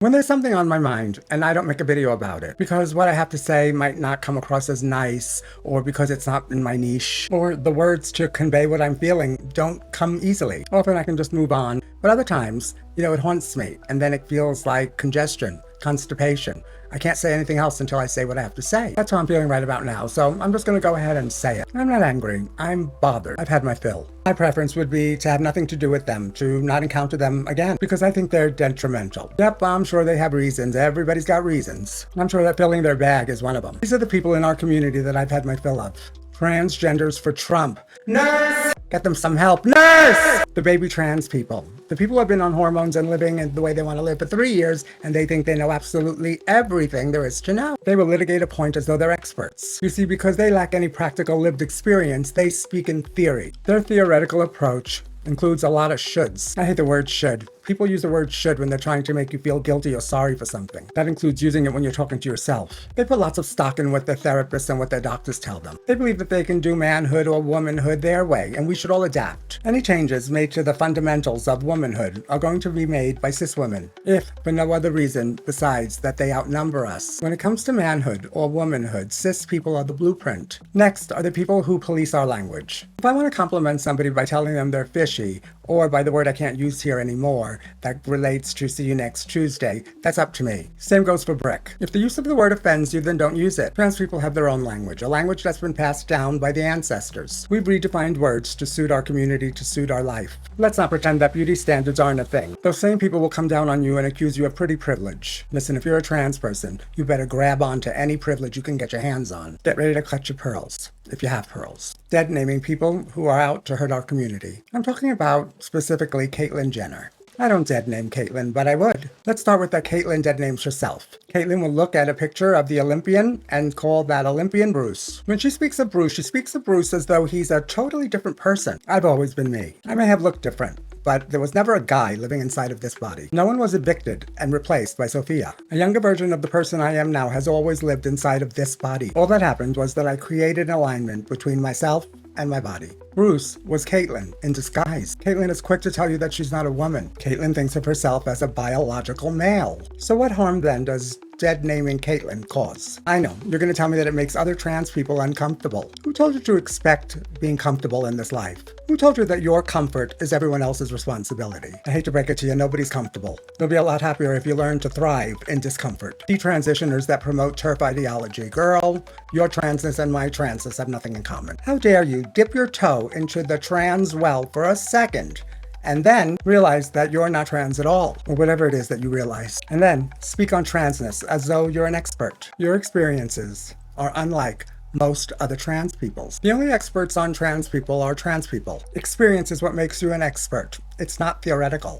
When there's something on my mind and I don't make a video about it because what I have to say might not come across as nice, or because it's not in my niche, or the words to convey what I'm feeling don't come easily, often I can just move on. But other times, it haunts me, and then it feels like congestion, constipation. I can't say anything else until I say what I have to say. That's how I'm feeling right about now, so I'm just gonna go ahead and say it. I'm not angry. I'm bothered. I've had my fill. My preference would be to have nothing to do with them, to not encounter them again, because I think they're detrimental. Yep, I'm sure they have reasons. Everybody's got reasons. I'm sure that filling their bag is one of them. These are the people in our community that I've had my fill of. Transgenders for Trump. Nurse! Get them some help. Nurse! The baby trans people. The people who have been on hormones and living in the way they want to live for 3 years, and they think they know absolutely everything there is to know. They will litigate a point as though they're experts. You see, because they lack any practical lived experience, they speak in theory. Their theoretical approach includes a lot of shoulds. I hate the word should. People use the word should when they're trying to make you feel guilty or sorry for something. That includes using it when you're talking to yourself. They put lots of stock in what their therapists and what their doctors tell them. They believe that they can do manhood or womanhood their way, and we should all adapt. Any changes made to the fundamentals of womanhood are going to be made by cis women, if for no other reason besides that they outnumber us. When it comes to manhood or womanhood, cis people are the blueprint. Next are the people who police our language. If I want to compliment somebody by telling them they're fishy, or by the word I can't use here anymore, that relates to see you next Tuesday, that's up to me. Same goes for brick. If the use of the word offends you, then don't use it. Trans people have their own language, a language that's been passed down by the ancestors. We've redefined words to suit our community, to suit our life. Let's not pretend that beauty standards aren't a thing. Those same people will come down on you and accuse you of pretty privilege. Listen, if you're a trans person, you better grab onto any privilege you can get your hands on. Get ready to clutch your pearls, if you have pearls. Dead naming people who are out to hurt our community. I'm talking about specifically Caitlyn Jenner. I don't dead name Caitlyn, but I would. Let's start with that Caitlyn dead names herself. Caitlyn will look at a picture of the Olympian and call that Olympian Bruce. When she speaks of Bruce, she speaks of Bruce as though he's a totally different person. I've always been me. I may have looked different, but there was never a guy living inside of this body. No one was evicted and replaced by Sophia. A younger version of the person I am now has always lived inside of this body. All that happened was that I created an alignment between myself and my body. Bruce was Caitlyn in disguise. Caitlyn is quick to tell you that she's not a woman. Caitlyn thinks of herself as a biological male. So what harm then does dead naming Caitlyn cause? I know, you're going to tell me that it makes other trans people uncomfortable. Who told you to expect being comfortable in this life? Who told you that your comfort is everyone else's responsibility? I hate to break it to you, nobody's comfortable. You'll be a lot happier if you learn to thrive in discomfort. Detransitioners that promote TERF ideology. Girl, your transness and my transness have nothing in common. How dare you dip your toe into the trans well for a second and then realize that you're not trans at all, or whatever it is that you realize, and then speak on transness as though you're an expert. Your experiences are unlike most other trans people's. The only experts on trans people are trans people. Experience is what makes you an expert. It's not theoretical.